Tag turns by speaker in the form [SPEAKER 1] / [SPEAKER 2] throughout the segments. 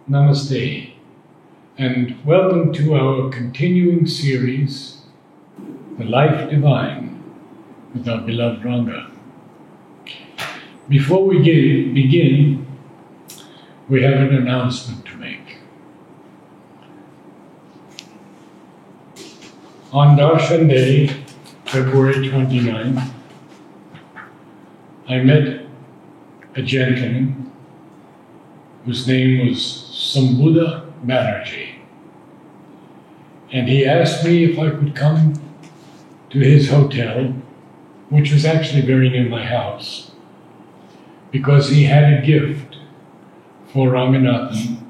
[SPEAKER 1] Namaste, and welcome to our continuing series, The Life Divine, with our beloved Ranga. Before we begin, we have an announcement to make. On Darshan Day, February 29th, I met a gentleman whose name was Sambuddha Banerjee. And he asked me if I could come to his hotel, which was actually very near my house, because he had a gift for Ranganathan,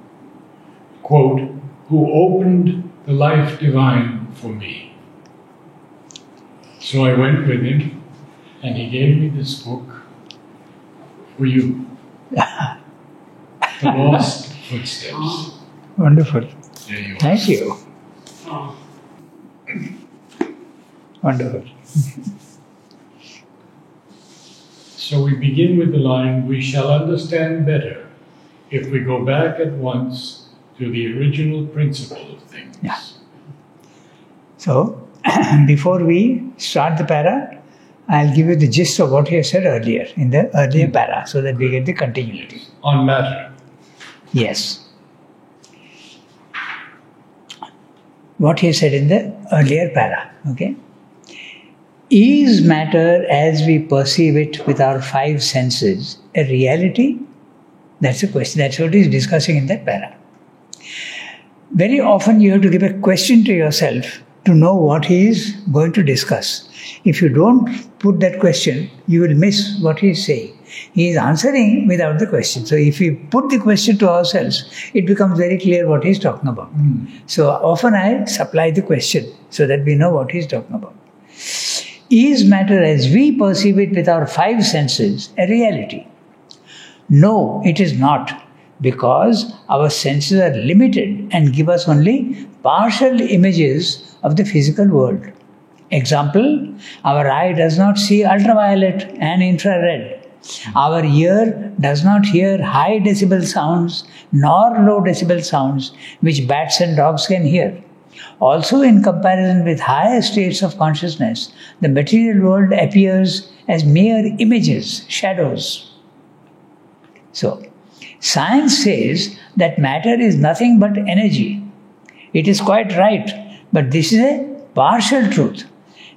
[SPEAKER 1] quote, who opened the life divine for me. So I went with him, and he gave me this book for you. The Lost Footsteps.
[SPEAKER 2] Wonderful.
[SPEAKER 1] There you are.
[SPEAKER 2] Thank you. Wonderful.
[SPEAKER 1] So we begin with the line, we shall understand better if we go back at once to the original principle of things.
[SPEAKER 2] Yeah. So, before we start the para, I'll give you the gist of what he said earlier, in the earlier para, so that we get the continuity.
[SPEAKER 1] On matter.
[SPEAKER 2] Yes. What he said in the earlier para, okay? Is matter as we perceive it with our five senses a reality? That's the question. That's what he's discussing in that para. Very often you have to give a question to yourself to know what he is going to discuss. If you don't put that question, you will miss what he is saying. He is answering without the question. So if we put the question to ourselves, it becomes very clear what he is talking about. So often I supply the question so that we know what he is talking about. Is matter as we perceive it with our five senses a reality? No, it is not, because our senses are limited and give us only partial images of the physical world. Example, our eye does not see ultraviolet and infrared. Our ear does not hear high decibel sounds nor low decibel sounds which bats and dogs can hear. Also, in comparison with higher states of consciousness, the material world appears as mere images, shadows. So, science says that matter is nothing but energy. It is quite right, but this is a partial truth.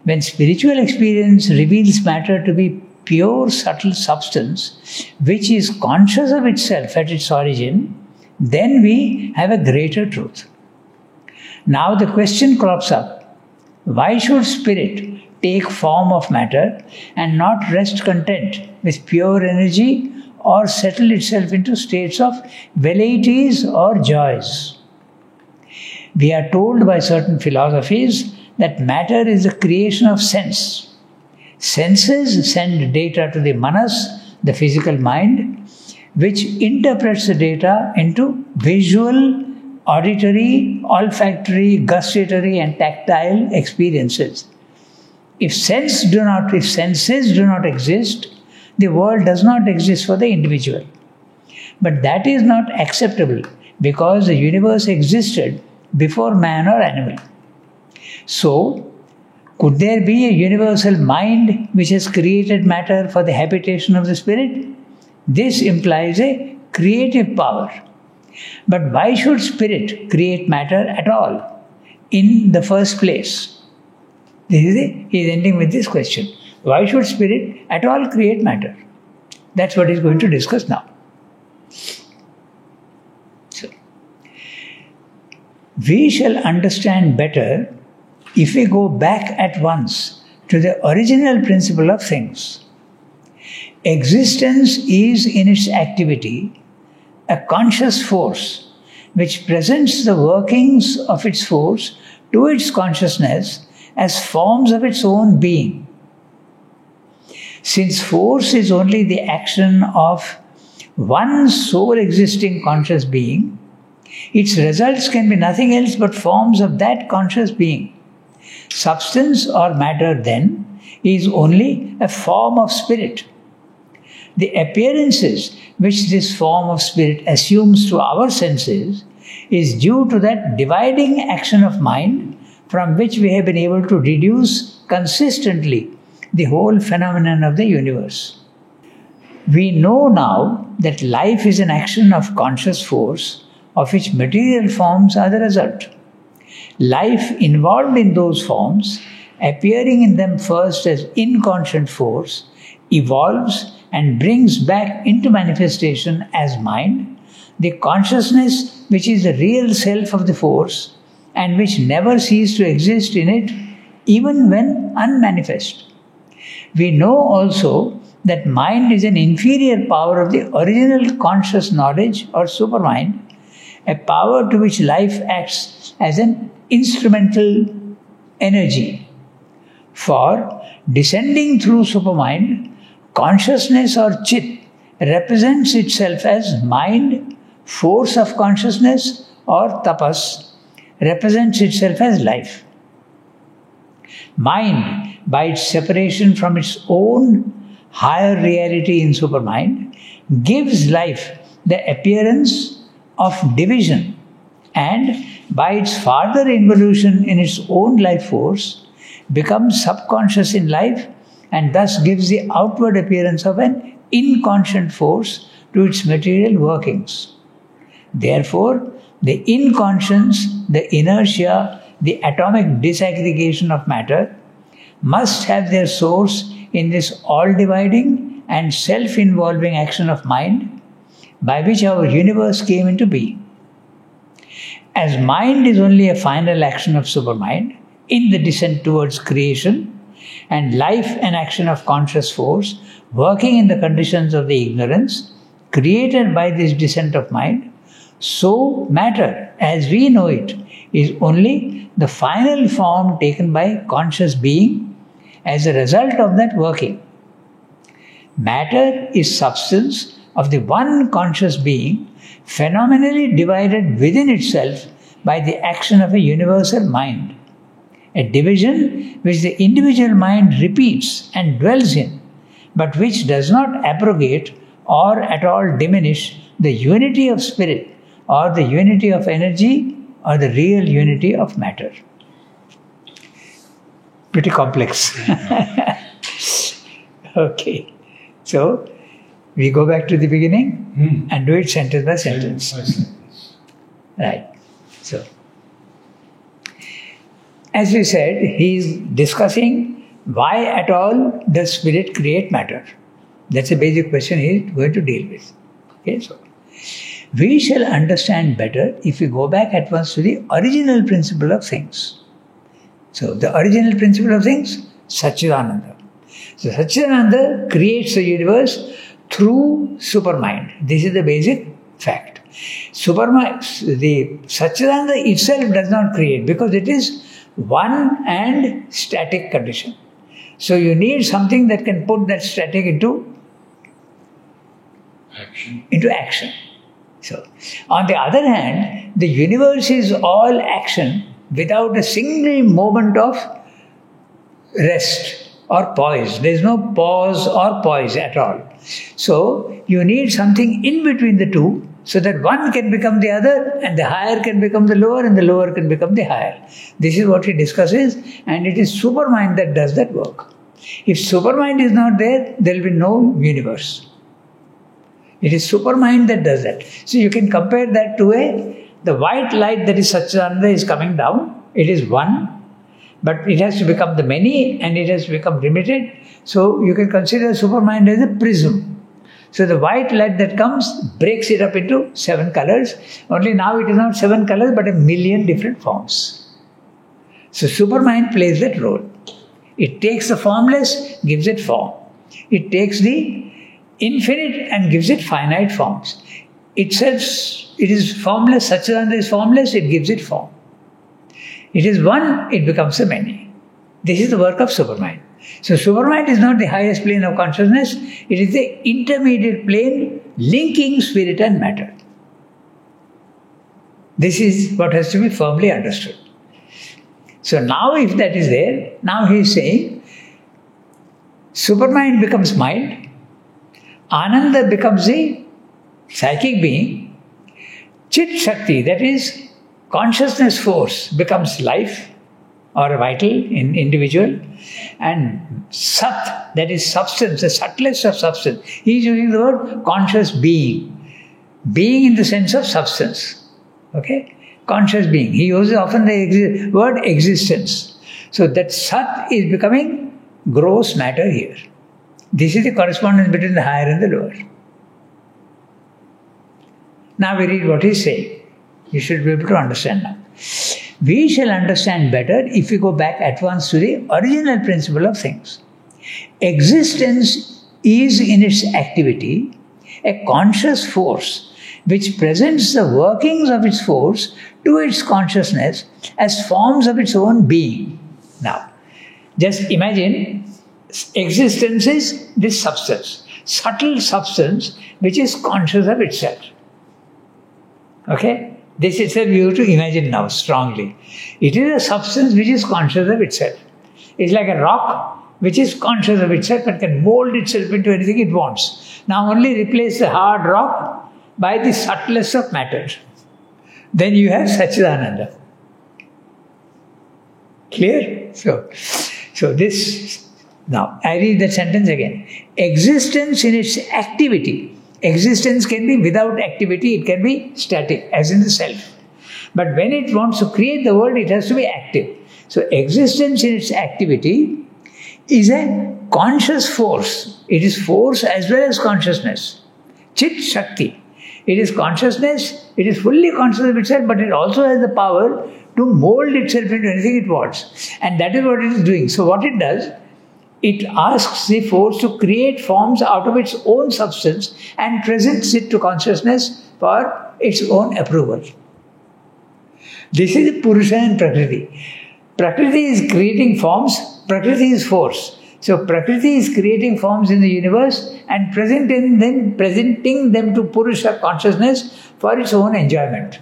[SPEAKER 2] When spiritual experience reveals matter to be pure subtle substance, which is conscious of itself at its origin, then we have a greater truth. Now the question crops up, why should spirit take form of matter and not rest content with pure energy or settle itself into states of velleities or joys? We are told by certain philosophies that matter is the creation of sense. Senses send data to the manas, the physical mind, which interprets the data into visual, auditory, olfactory, gustatory and tactile experiences. If senses do not exist, the world does not exist for the individual. But that is not acceptable because the universe existed before man or animal. So, could there be a universal mind which has created matter for the habitation of the spirit? This implies a creative power. But why should spirit create matter at all in the first place? He is ending with this question. Why should spirit at all create matter? That's what he's going to discuss now. So, we shall understand better if we go back at once to the original principle of things. Existence is in its activity a conscious force which presents the workings of its force to its consciousness as forms of its own being. Since force is only the action of one sole existing conscious being, its results can be nothing else but forms of that conscious being. Substance or matter, then, is only a form of spirit. the appearances which this form of spirit assumes to our senses is due to that dividing action of mind from which we have been able to deduce consistently the whole phenomenon of the universe. We know now that life is an action of conscious force of which material forms are the result. Life involved in those forms, appearing in them first as inconscient force, evolves and brings back into manifestation as mind the consciousness which is the real self of the force and which never ceases to exist in it even when unmanifest. We know also that mind is an inferior power of the original conscious knowledge or supermind, a power to which life acts as an instrumental energy. For descending through supermind, consciousness or chit represents itself as mind, force of consciousness, or tapas represents itself as life. Mind, by its separation from its own higher reality in supermind, gives life the appearance of division, and by its farther involution in its own life force, becomes subconscious in life and thus gives the outward appearance of an inconscient force to its material workings. Therefore, the inconscience, the inertia, the atomic disaggregation of matter must have their source in this all-dividing and self-involving action of mind by which our universe came into being. As mind is only a final action of supermind in the descent towards creation, and life an action of conscious force working in the conditions of the ignorance created by this descent of mind, so matter as we know it is only the final form taken by conscious being as a result of that working. Matter is substance of the one conscious being phenomenally divided within itself by the action of a universal mind, a division which the individual mind repeats and dwells in, but which does not abrogate or at all diminish the unity of spirit or the unity of energy or the real unity of matter. Pretty complex. Okay. So, we go back to the beginning and do it sentence by sentence. Right. So, as we said, he is discussing why at all does spirit create matter. That's a basic question he is going to deal with. Okay, so we shall understand better if we go back at once to the original principle of things. So, the original principle of things, Satchidananda. So, Satchidananda creates the universe through supermind. This is the basic fact. Supermind, the Satchidananda itself does not create because it is one and static condition. So, you need something that can put that static into action. So, on the other hand, the universe is all action without a single moment of rest or poise. There is no pause or poise at all. So, you need something in between the two so that one can become the other and the higher can become the lower and the lower can become the higher. This is what he discusses, and it is supermind that does that work. If supermind is not there, there will be no universe. It is supermind that does that. So you can compare that to the white light that is Satchidananda is coming down. It is one, but it has to become the many and it has to become limited. So you can consider supermind as a prism. So the white light that comes breaks it up into 7 colors. Only now it is not 7 colors but 1,000,000 different forms. So supermind plays that role. It takes the formless, gives it form. It takes the infinite and gives it finite forms. Itself, it is formless, Satchidananda is formless, it gives it form. It is one, it becomes a many. This is the work of supermind. So supermind is not the highest plane of consciousness, it is the intermediate plane linking spirit and matter. This is what has to be firmly understood. So now if that is there, now he is saying supermind becomes mind. Ananda becomes the psychic being. Chit Shakti, that is consciousness force, becomes life or vital in individual. And Sat, that is substance, the subtlest of substance. He is using the word conscious being. Being in the sense of substance. Okay? Conscious being. He uses often the word existence. So that Sat is becoming gross matter here. This is the correspondence between the higher and the lower. Now we read what he is saying. You should be able to understand now. We shall understand better if we go back at once to the original principle of things. Existence is in its activity a conscious force which presents the workings of its force to its consciousness as forms of its own being. Now, just imagine existence is this substance, subtle substance which is conscious of itself. Okay? This itself you have to imagine now strongly. It is a substance which is conscious of itself. It's like a rock which is conscious of itself and can mold itself into anything it wants. Now only replace the hard rock by the subtlest of matter. Then you have Satchidananda. Clear? So this, now I read that sentence again. Existence in its activity. Existence can be without activity, it can be static, as in the self. But when it wants to create the world, it has to be active. So existence in its activity is a conscious force. It is force as well as consciousness. Chit Shakti. It is consciousness, it is fully conscious of itself, but it also has the power to mold itself into anything it wants. And that is what it is doing. So what it does, it asks the force to create forms out of its own substance and presents it to consciousness for its own approval. This is the Purusha and Prakriti. Prakriti is creating forms, Prakriti is force. So Prakriti is creating forms in the universe and presenting them to Purusha consciousness for its own enjoyment.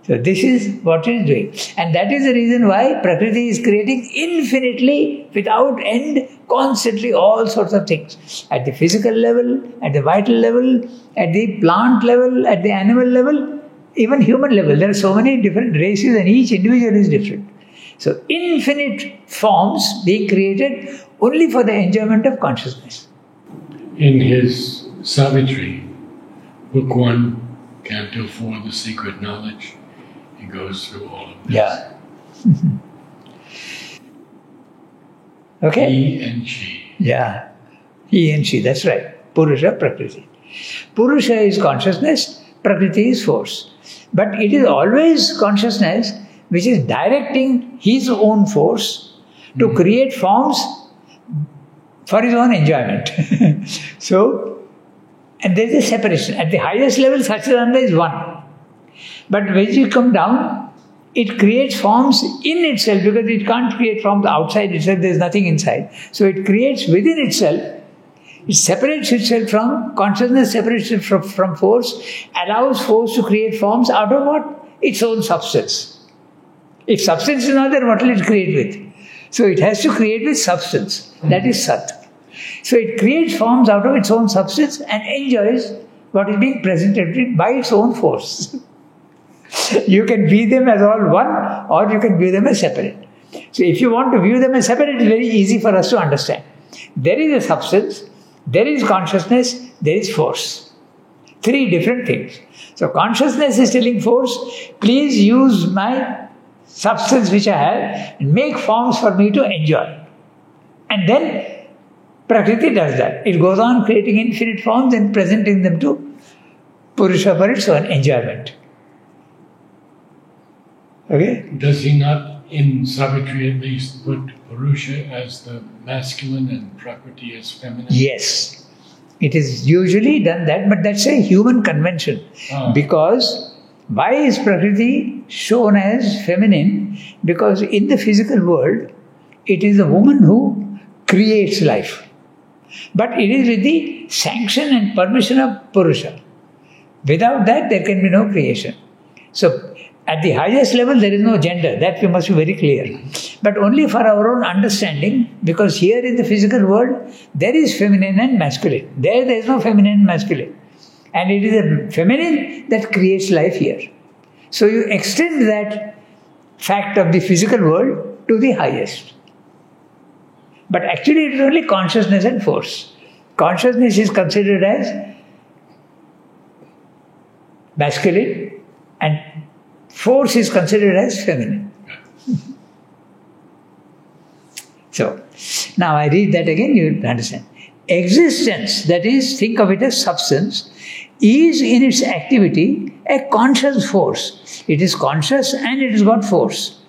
[SPEAKER 2] So this is what it is doing. And that is the reason why Prakriti is creating infinitely, without end, constantly all sorts of things. At the physical level, at the vital level, at the plant level, at the animal level, even human level. There are so many different races and each individual is different. So infinite forms being created only for the enjoyment of consciousness.
[SPEAKER 1] In his Savitri, Book 1, Canto 4, The Secret Knowledge, he goes through all of this.
[SPEAKER 2] Yeah. Okay?
[SPEAKER 1] He and she.
[SPEAKER 2] Yeah. He and she, that's right. Purusha, Prakriti. Purusha is consciousness, Prakriti is force. But it is always consciousness which is directing his own force to create forms for his own enjoyment. So, and there is a separation. At the highest level, Satchidananda is one. But when you come down, it creates forms in itself because it can't create forms outside itself, there is nothing inside. So it creates within itself, it separates itself from consciousness, separates it from force, allows force to create forms out of what? Its own substance. If substance is not there, what will it create with? So it has to create with substance. That is Sat. So it creates forms out of its own substance and enjoys what is being presented by its own force. You can view them as all one or you can view them as separate. So if you want to view them as separate, it is very easy for us to understand. There is a substance, there is consciousness, there is force. Three different things. So consciousness is telling force, please use my substance which I have and make forms for me to enjoy. And then Prakriti does that. It goes on creating infinite forms and presenting them to Purusha for its own enjoyment. Okay?
[SPEAKER 1] Does he not, in Savitri at least, put Purusha as the masculine and Prakriti as feminine?
[SPEAKER 2] Yes. It is usually done that, but that's a human convention. Because why is Prakriti shown as feminine? Because in the physical world, it is the woman who creates life. But it is with the sanction and permission of Purusha. Without that, there can be no creation. So, At the highest level, there is no gender. That we must be very clear. But only for our own understanding, because here in the physical world, there is feminine and masculine. There is no feminine and masculine. And it is the feminine that creates life here. So you extend that fact of the physical world to the highest. But actually it is only consciousness and force. Consciousness is considered as masculine and force is considered as feminine. So, now I read that again, you understand. Existence, that is, think of it as substance, is in its activity a conscious force. It is conscious and it has got force,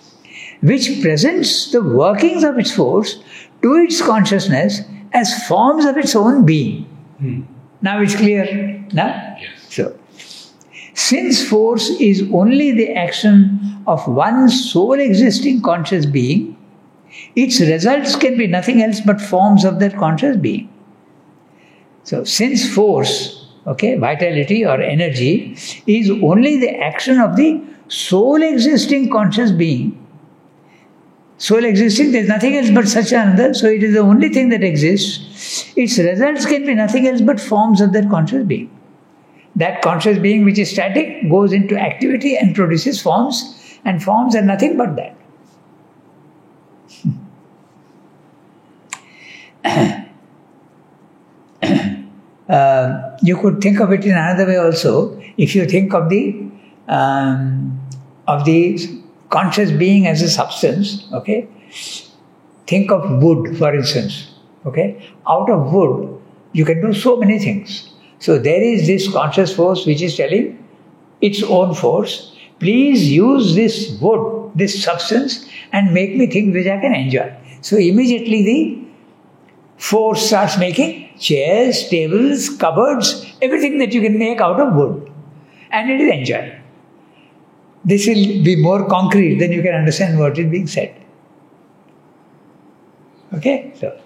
[SPEAKER 2] which presents the workings of its force to its consciousness as forms of its own being. Now it's clear? Now?
[SPEAKER 1] Yes.
[SPEAKER 2] So, since force is only the action of one sole existing conscious being, its results can be nothing else but forms of that conscious being. So, since force, vitality or energy, is only the action of the sole existing conscious being, sole existing, there is nothing else but such another, so it is the only thing that exists, its results can be nothing else but forms of that conscious being. That conscious being which is static goes into activity and produces forms, and forms are nothing but that. You could think of it in another way also. If you think of the conscious being as a substance, think of wood, for instance. Out of wood, you can do so many things. So there is this conscious force which is telling its own force, please use this wood, this substance, and make me things which I can enjoy. So immediately the force starts making chairs, tables, cupboards, everything that you can make out of wood. And it is enjoyed. This will be more concrete, then you can understand what is being said. So,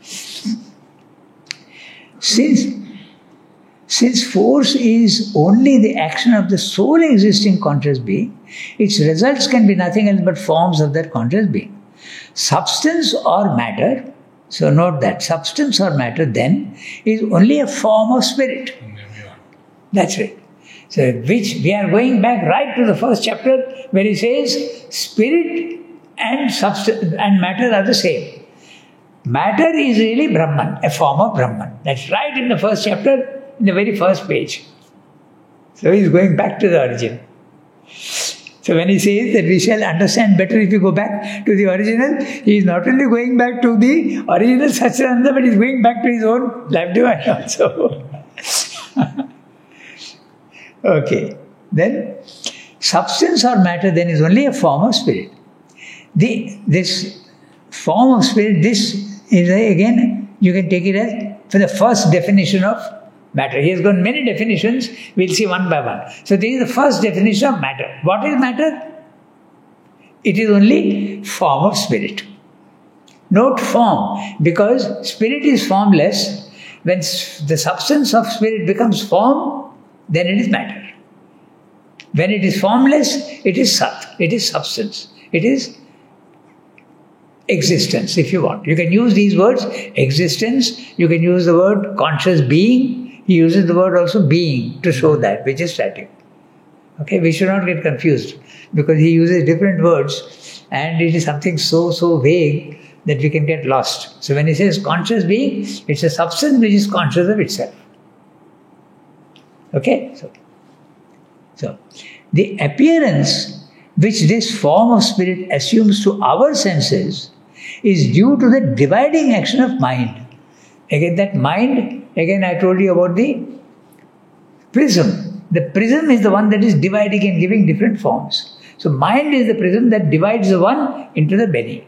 [SPEAKER 2] since force is only the action of the sole existing conscious being, its results can be nothing else but forms of that conscious being. Substance or matter, so note that, substance or matter then is only a form of spirit. That's right. So which we are going back right to the first chapter where he says spirit and substance and matter are the same. Matter is really Brahman, a form of Brahman. That's right in the first chapter, in the very first page. So he's going back to the origin. So when he says that we shall understand better if we go back to the original, he is not only going back to the original Satchidananda, but he is going back to his own life divine also. Then substance or matter then is only a form of spirit. This form of spirit, this is again, you can take it as for the first definition of matter. He has got many definitions, we'll see one by one. So this is the first definition of matter. What is matter? It is only form of spirit. Note form, because spirit is formless. When the substance of spirit becomes form, then it is matter. When it is formless, it is sat, it is substance, it is existence if you want. You can use these words, existence, you can use the word conscious being. He uses the word also being to show that, which is static. We should not get confused because he uses different words and it is something so vague that we can get lost. So when he says conscious being, it's a substance which is conscious of itself. So the appearance which this form of spirit assumes to our senses is due to the dividing action of mind. Again, that mind, I told you about the prism. The prism is the one that is dividing and giving different forms. So mind is the prism that divides the one into the many.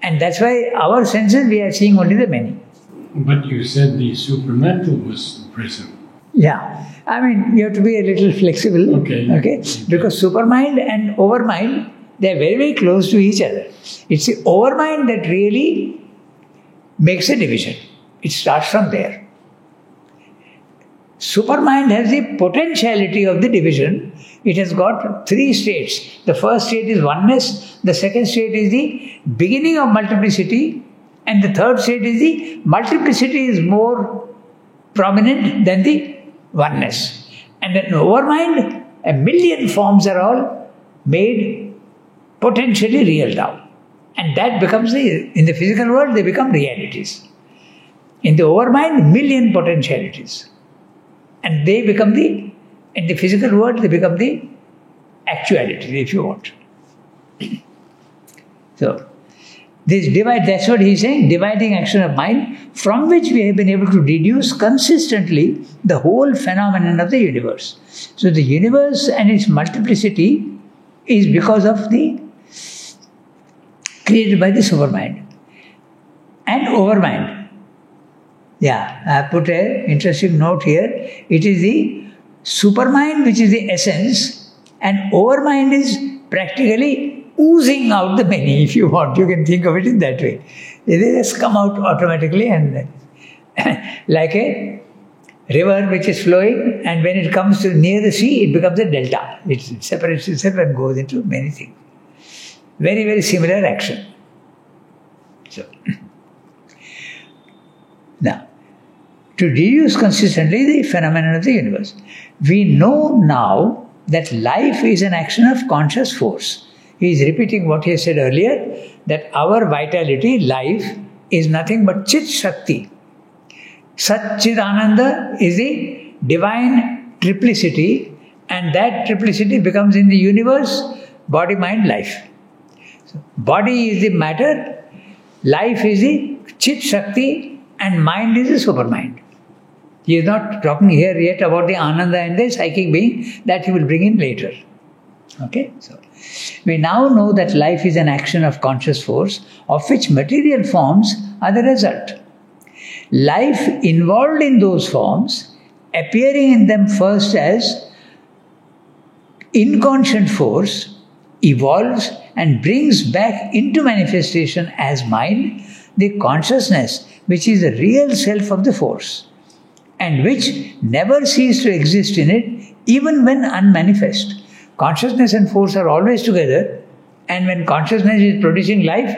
[SPEAKER 2] And that's why our senses, we are seeing only the many.
[SPEAKER 1] But you said the supramental was the prism.
[SPEAKER 2] Yeah. You have to be a little flexible. Because supermind and overmind, they are very, very close to each other. It's the overmind that really makes a division. It starts from there. Supermind has the potentiality of the division. It has got 3 states. The first state is oneness, the second state is the beginning of multiplicity, and the third state is the multiplicity is more prominent than the oneness. And in overmind, 1,000,000 forms are all made potentially real now. And that becomes in the physical world, they become realities. In the overmind, 1,000,000 potentialities. And they become in the physical world, they become the actuality, if you want. So, this divide, that's what he's saying, dividing action of mind, from which we have been able to deduce consistently the whole phenomenon of the universe. So, the universe and its multiplicity is because of created by the supermind and overmind. Yeah, I put an interesting note here. It is the supermind which is the essence, and overmind is practically oozing out the many, if you want. You can think of it in that way. They just come out automatically, and like a river which is flowing, and when it comes to near the sea, it becomes a delta. It separates itself and goes into many things. Very, very similar action. So, now, to deduce consistently the phenomenon of the universe, we know now that life is an action of conscious force. He is repeating what he said earlier, that our vitality, life, is nothing but Chit Shakti. Sat Chit Ananda is the divine triplicity, and that triplicity becomes in the universe body, mind, life. So, body is the matter, life is the Chit Shakti, and mind is the supermind. He is not talking here yet about the Ananda and the psychic being, that he will bring in later. Okay? So, we now know that life is an action of conscious force, of which material forms are the result. Life involved in those forms, appearing in them first as inconscient force, evolves and brings back into manifestation as mind the consciousness which is the real self of the force, and which never ceases to exist in it even when unmanifest. Consciousness and force are always together, and when consciousness is producing life,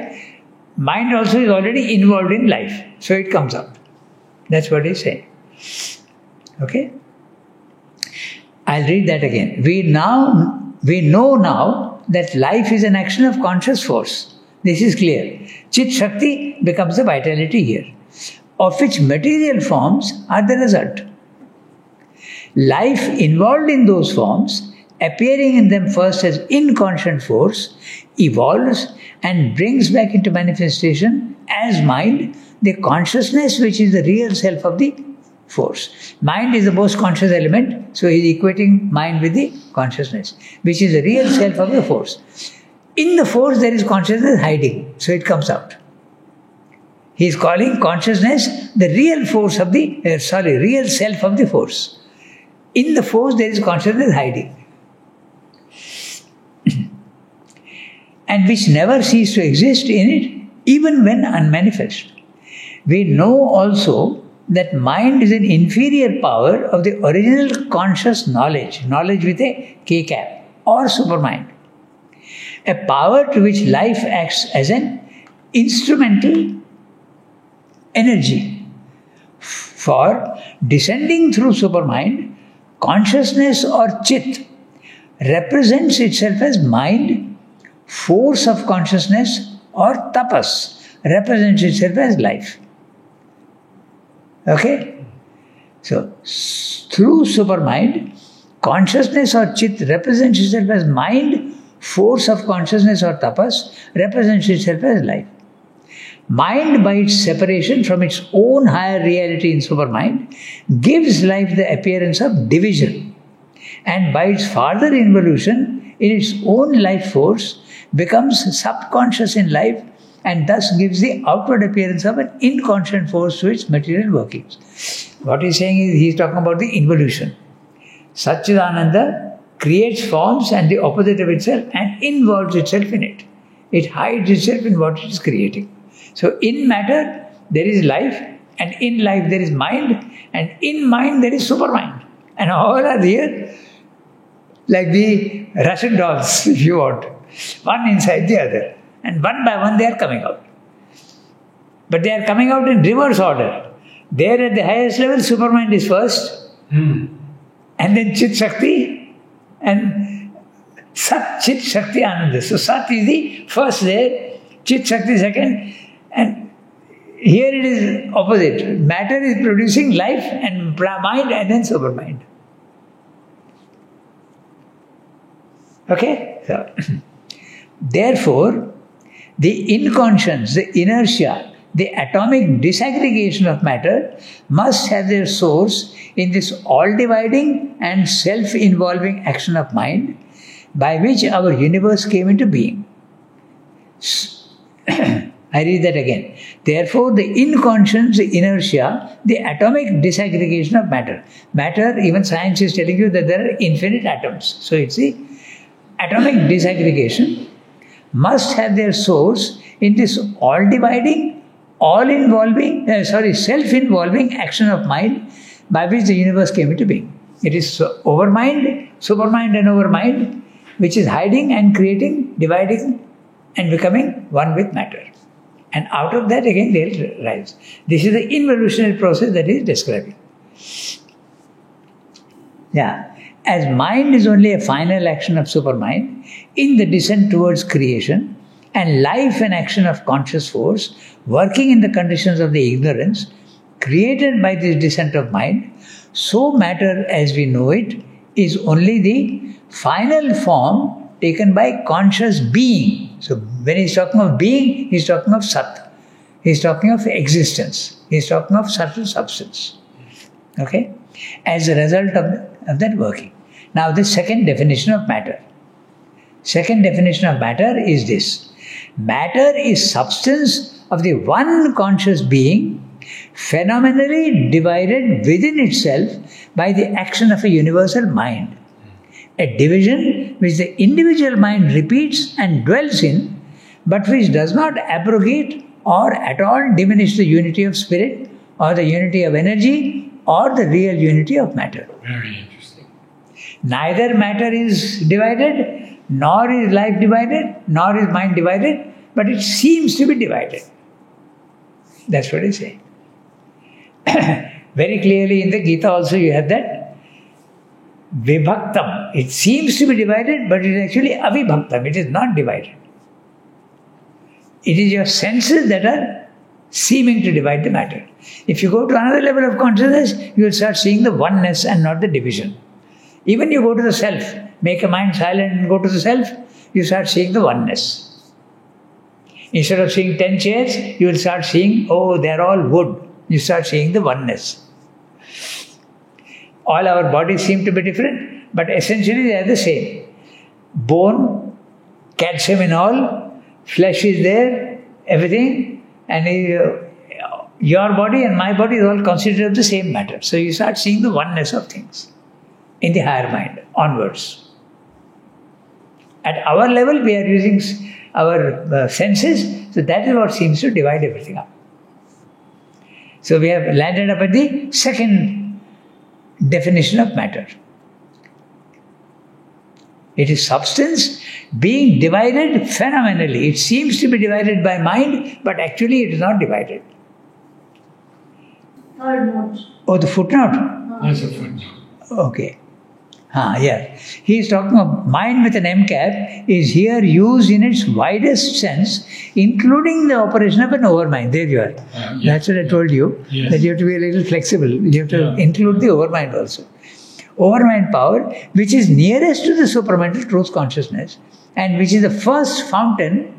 [SPEAKER 2] mind also is already involved in life, so it comes out. That's what he's saying. Okay? I'll read that again. We know now that life is an action of conscious force. This is clear. Chit Shakti becomes the vitality here, of which material forms are the result. Life involved in those forms, appearing in them first as inconscient force, evolves and brings back into manifestation as mind the consciousness which is the real self of the force. Mind is the most conscious element, so he is equating mind with the consciousness, which is the real self of the force. In the force there is consciousness hiding, so it comes out. He is calling consciousness the real force of the, real self of the force. In the force there is consciousness hiding. And which never ceases to exist in it, even when unmanifest. We know also that mind is an inferior power of the original conscious knowledge, knowledge with a K cap, or supermind. A power to which life acts as an instrumental energy. For descending through supermind, consciousness or chit represents itself as mind, force of consciousness or tapas represents itself as life. Okay? So, through supermind, consciousness or chit represents itself as mind, force of consciousness or tapas represents itself as life. Mind, by its separation from its own higher reality in supermind, gives life the appearance of division, and by its farther involution in its own life force, becomes subconscious in life, and thus gives the outward appearance of an inconscient force to its material workings. What he's saying is, he's talking about the involution. Satchidananda creates forms and the opposite of itself and involves itself in it. It hides itself in what it is creating. So in matter there is life, and in life there is mind, and in mind there is supermind. And all are here like the Russian dolls, if you want. One inside the other. And one by one they are coming out. But they are coming out in reverse order. There at the highest level, Supermind is first. And then Chit Shakti and Sat Chit Shakti Ananda. So Sat is the first there, Chit Shakti second. And here it is opposite. Matter is producing life and mind and then Supermind. Okay? So, therefore, the inconscience, the inertia, the atomic disaggregation of matter must have their source in this all-dividing and self-involving action of mind by which our universe came into being. I read that again. Therefore, the inconscience, the inertia, the atomic disaggregation of matter. Matter, even science is telling you that there are infinite atoms. So it's the atomic disaggregation must have their source in this all-dividing, self-involving action of mind by which the universe came into being. It is overmind, supermind and overmind, which is hiding and creating, dividing and becoming one with matter. And out of that again they'll rise. This is the involutionary process that he is describing. Yeah. As mind is only a final action of supermind in the descent towards creation, and life and action of conscious force working in the conditions of the ignorance created by this descent of mind, so matter as we know it is only the final form taken by conscious being. So when he's talking of being, he's talking of Sat. He's talking of existence. He's talking of subtle substance. Okay? As a result of that working. Now the second definition of matter. Second definition of matter is this. Matter is substance of the one conscious being, phenomenally divided within itself by the action of a universal mind. A division which the individual mind repeats and dwells in, but which does not abrogate or at all diminish the unity of spirit or the unity of energy or the real unity of matter.
[SPEAKER 1] Very interesting.
[SPEAKER 2] Neither matter is divided, nor is life divided, nor is mind divided, but it seems to be divided. That's what he's saying. Very clearly in the Gita also you have that. Vibhaktam. It seems to be divided, but it is actually avibhaktam. It is not divided. It is your senses that are seeming to divide the matter. If you go to another level of consciousness, you will start seeing the oneness and not the division. Even you go to the self, make a mind silent and go to the self, you start seeing the oneness. Instead of seeing 10 chairs, you will start seeing, oh, they are all wood. You start seeing the oneness. All our bodies seem to be different, but essentially they are the same. Bone, calcium in all, flesh is there, everything, and your body and my body is all considered of the same matter. So you start seeing the oneness of things in the higher mind, onwards. At our level, we are using our senses, so that is what seems to divide everything up. So we have landed up at the second definition of matter. It is substance being divided phenomenally. It seems to be divided by mind, but actually it is not divided.
[SPEAKER 3] Third note.
[SPEAKER 2] Oh, the footnote?
[SPEAKER 1] That's a footnote.
[SPEAKER 2] Okay. Yeah. He is talking of mind with an M cap is here used in its widest sense, including the operation of an overmind. There you are.
[SPEAKER 1] Yes.
[SPEAKER 2] That's what I told you,
[SPEAKER 1] Yes.
[SPEAKER 2] that you have to be a little flexible. You have to include the overmind also. Overmind power, which is nearest to the supramental truth consciousness and which is the first fountain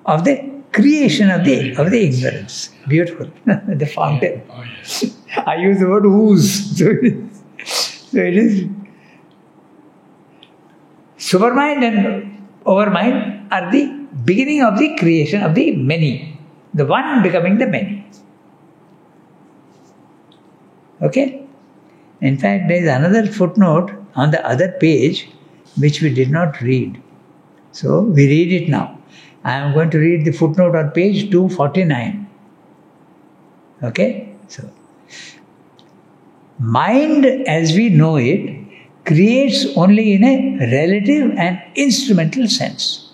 [SPEAKER 2] of the creation of the ignorance. Beautiful. The fountain.
[SPEAKER 1] Oh, yes.
[SPEAKER 2] I use the word ooze. So it is. Supermind and overmind are the beginning of the creation of the many. The one becoming the many. Okay? In fact, there is another footnote on the other page which we did not read. So we read it now. I am going to read the footnote on page 249. Okay? So mind as we know it creates only in a relative and instrumental sense.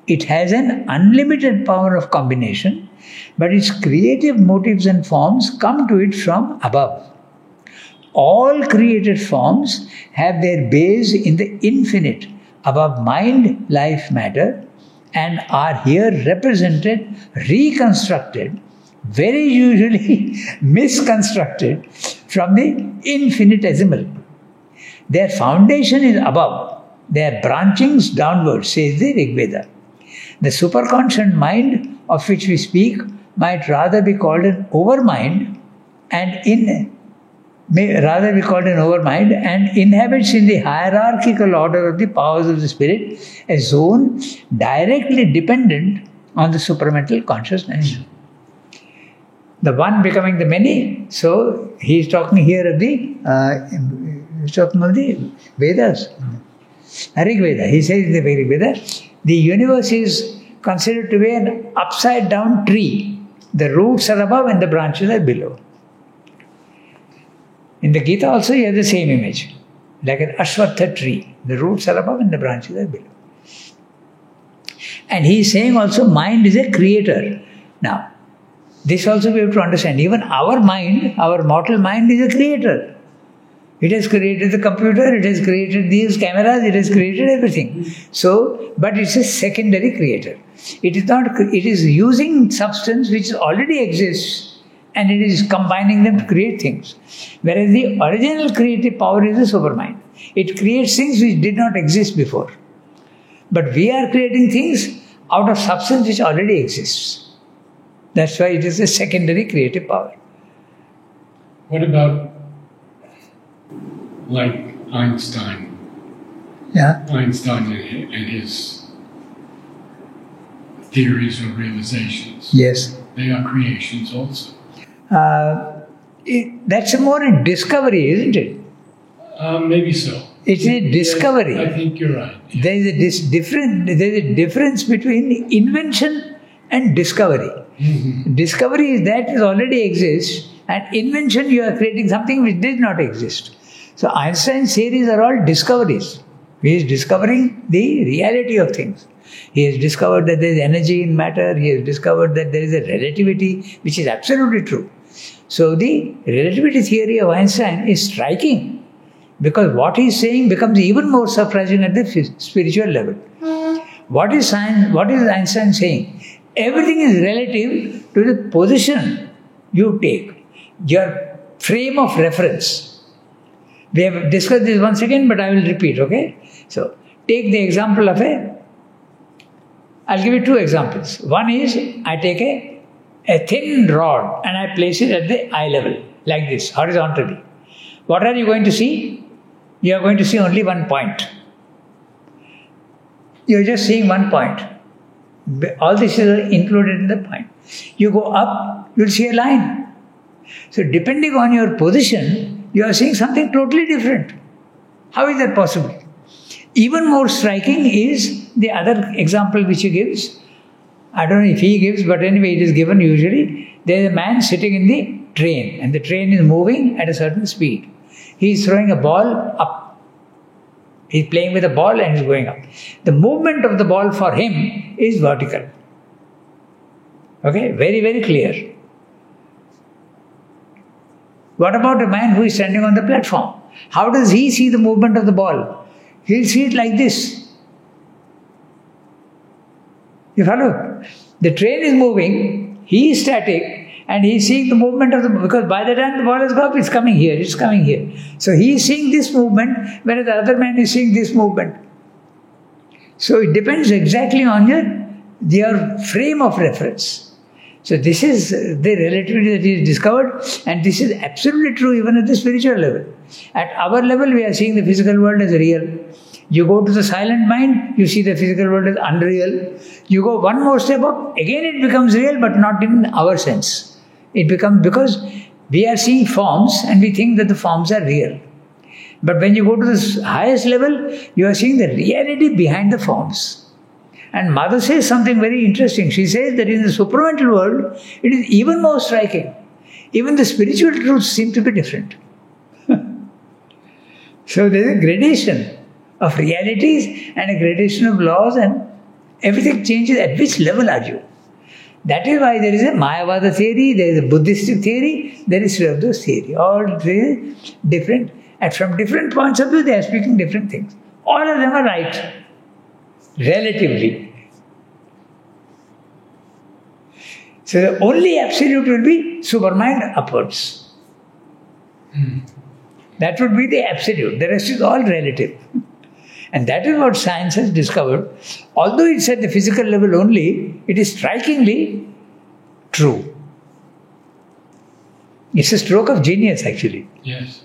[SPEAKER 2] It has an unlimited power of combination, but its creative motives and forms come to it from above. All created forms have their base in the infinite above mind, life, matter, and are here represented, reconstructed, very usually misconstructed from the infinitesimal. Their foundation is above, their branchings downward, says the Rig Veda. The superconscious mind of which we speak might rather be called an overmind and inhabits in the hierarchical order of the powers of the spirit a zone directly dependent on the supramental consciousness. The one becoming the many. So he is talking here of the Vedas, Rig Veda. He says in the Rig Veda, the universe is considered to be an upside down tree. The roots are above and the branches are below. In the Gita also you have the same image, like an Ashwatha tree. The roots are above and the branches are below. And he is saying also mind is a creator. Now, this also we have to understand. Even our mind, our mortal mind is a creator. It has created the computer, it has created these cameras, it has created everything. So, but it's a secondary creator. It is not. It is using substance which already exists and it is combining them to create things. Whereas the original creative power is the supermind. It creates things which did not exist before. But we are creating things out of substance which already exists. That's why it is a secondary creative power.
[SPEAKER 1] What about like Einstein?
[SPEAKER 2] Yeah.
[SPEAKER 1] Einstein and his theories or realizations.
[SPEAKER 2] Yes.
[SPEAKER 1] They are creations also.
[SPEAKER 2] That's more a discovery, isn't it?
[SPEAKER 1] Maybe so.
[SPEAKER 2] It's a discovery.
[SPEAKER 1] Yes, I think you're right. Yeah.
[SPEAKER 2] There is a difference between invention and discovery.
[SPEAKER 1] Mm-hmm.
[SPEAKER 2] Discovery is that which already exists, and invention you are creating something which did not exist. So Einstein's theories are all discoveries. He is discovering the reality of things. He has discovered that there is energy in matter. He has discovered that there is a relativity, which is absolutely true. So the relativity theory of Einstein is striking, because what he is saying becomes even more surprising at the spiritual level. What is Einstein saying? Everything is relative to the position you take, your frame of reference. We have discussed this once again, but I will repeat, okay? So, take the example of I'll give you two examples. One is, I take a thin rod and I place it at the eye level, like this, horizontally. What are you going to see? You are going to see only one point. You are just seeing one point. All this is included in the point. You go up, you will see a line. So depending on your position, you are seeing something totally different. How is that possible? Even more striking is the other example which he gives. I don't know if he gives, but anyway it is given usually. There is a man sitting in the train and the train is moving at a certain speed. He is throwing a ball up. He is playing with a ball and is going up. The movement of the ball for him is vertical. Okay, very, very clear. What about a man who is standing on the platform? How does he see the movement of the ball? He will see it like this. You follow? The train is moving, he is static, and he is seeing the movement of the, because by the time the ball has gone up, it's coming here, it's coming here. So he is seeing this movement, whereas the other man is seeing this movement. So it depends exactly on your frame of reference. So this is the relativity that is discovered, and this is absolutely true even at the spiritual level. At our level, we are seeing the physical world as real. You go to the silent mind, you see the physical world as unreal. You go one more step up, again it becomes real, but not in our sense. It becomes, because we are seeing forms and we think that the forms are real. But when you go to the highest level, you are seeing the reality behind the forms. And Mother says something very interesting. She says that in the supramental world, it is even more striking. Even the spiritual truths seem to be different. So there is a gradation of realities and a gradation of laws, and everything changes. At which level are you? That is why there is a Mayavada theory, there is a Buddhistic theory, there is Sri theory. All three different, and from different points of view they are speaking different things. All of them are right, relatively. So the only absolute will be supermind upwards. That would be the absolute. The rest is all relative. And that is what science has discovered. Although it's at the physical level only, it is strikingly true. It's a stroke of genius, actually.
[SPEAKER 1] Yes.